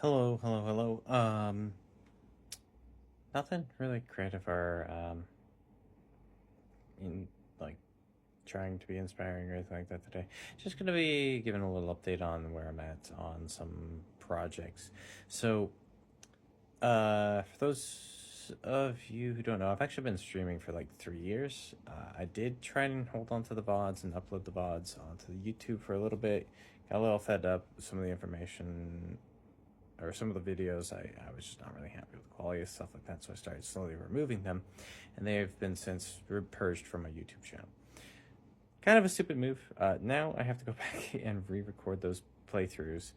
Hello, hello, hello. Nothing really creative or in like trying to be inspiring or anything like that today. Just gonna be giving a little update on where I'm at on some projects. So, for those of you who don't know, I've actually been streaming for like 3 years. I did try and hold on to the VODs and upload the VODs onto the YouTube for a little bit. Got a little fed up with some of the information or some of the videos. I was just not really happy with the quality of stuff like that, so I started slowly removing them, and they've been since purged from my YouTube channel. Kind of a stupid move. Now I have to go back and re-record those playthroughs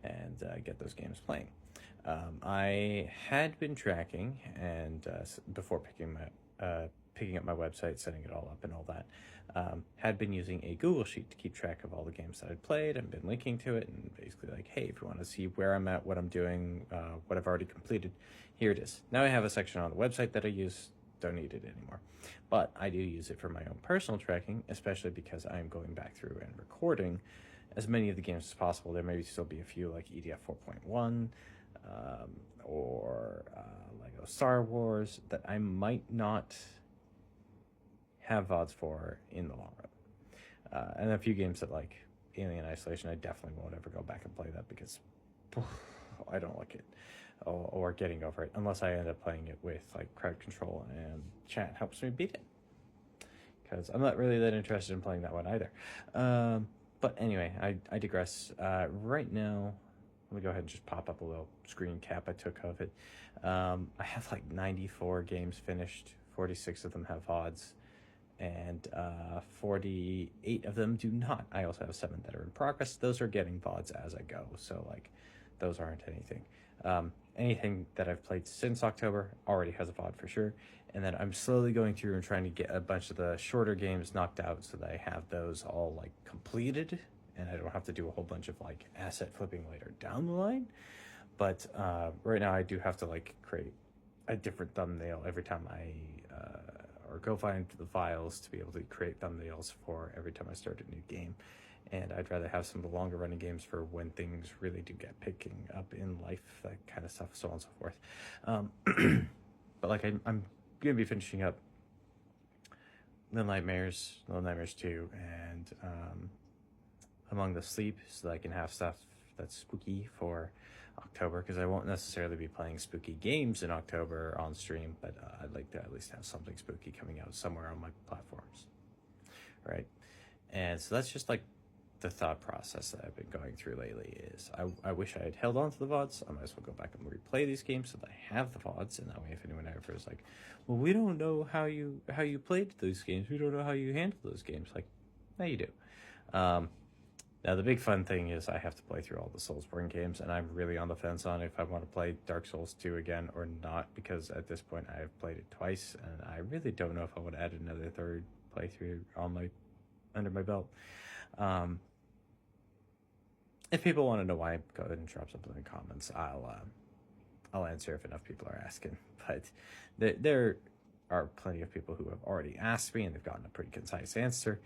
and get those games playing. I had been tracking and before picking up my website, setting it all up and all that, had been using a Google Sheet to keep track of all the games that I'd played and been linking to it and basically like, hey, if you want to see where I'm at, what I'm doing, what I've already completed, here it is. Now I have a section on the website that I use, don't need it anymore. But I do use it for my own personal tracking, especially because I'm going back through and recording as many of the games as possible. There may still be a few like EDF 4.1, or Lego Star Wars that I might not have VODs for in the long run. And a few games that like Alien Isolation, I definitely won't ever go back and play that because I don't like it or getting over it unless I end up playing it with like crowd control and chat helps me beat it, because I'm not really that interested in playing that one either. But anyway, I digress. Right now, let me go ahead and just pop up a little screen cap I took of it. I have like 94 games finished, 46 of them have VODs, and 48 of them do not. I also have 7 that are in progress. Those are getting VODs as I go, so like those aren't anything. Anything that I've played since October already has a VOD for sure, and then I'm slowly going through and trying to get a bunch of the shorter games knocked out so that I have those all like completed and I don't have to do a whole bunch of like asset flipping later down the line. But right now I do have to like create a different thumbnail every time I or go find the files to be able to create thumbnails for every time I start a new game. And I'd rather have some of the longer running games for when things really do get picking up in life, that kind of stuff, so on and so forth. But like I'm gonna be finishing up Little Nightmares 2, and Among the Sleep, so that I can have stuff that's spooky for October, because I won't necessarily be playing spooky games in October on stream, but I'd like to at least have something spooky coming out somewhere on my platforms, right? And so that's just like the thought process that I've been going through lately. Is I wish I had held on to the VODs. I might as well go back and replay these games so that I have the VODs, and that way if anyone ever is like, well, we don't know how you played those games, we don't know how you handled those games, like, now you do. Now, the big fun thing is I have to play through all the Soulsborne games, and I'm really on the fence on if I want to play Dark Souls 2 again or not, because at this point I have played it twice, and I really don't know if I would add another third playthrough on under my belt. If people want to know why, go ahead and drop something in the comments. I'll answer if enough people are asking. But there are plenty of people who have already asked me, and they've gotten a pretty concise answer.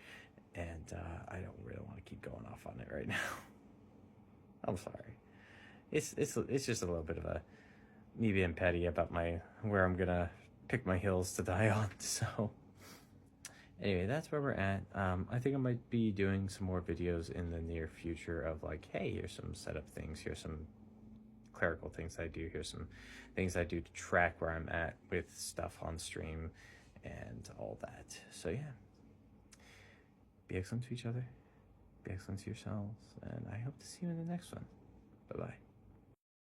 And I don't really want to keep going off on it right now. I'm sorry. It's just a little bit of a me being petty about where I'm gonna pick my hills to die on. So anyway, that's where we're at. I think I might be doing some more videos in the near future of like, hey, here's some setup things, here's some clerical things I do, here's some things I do to track where I'm at with stuff on stream and all that. So yeah. Be excellent to each other, be excellent to yourselves, and I hope to see you in the next one. Bye-bye.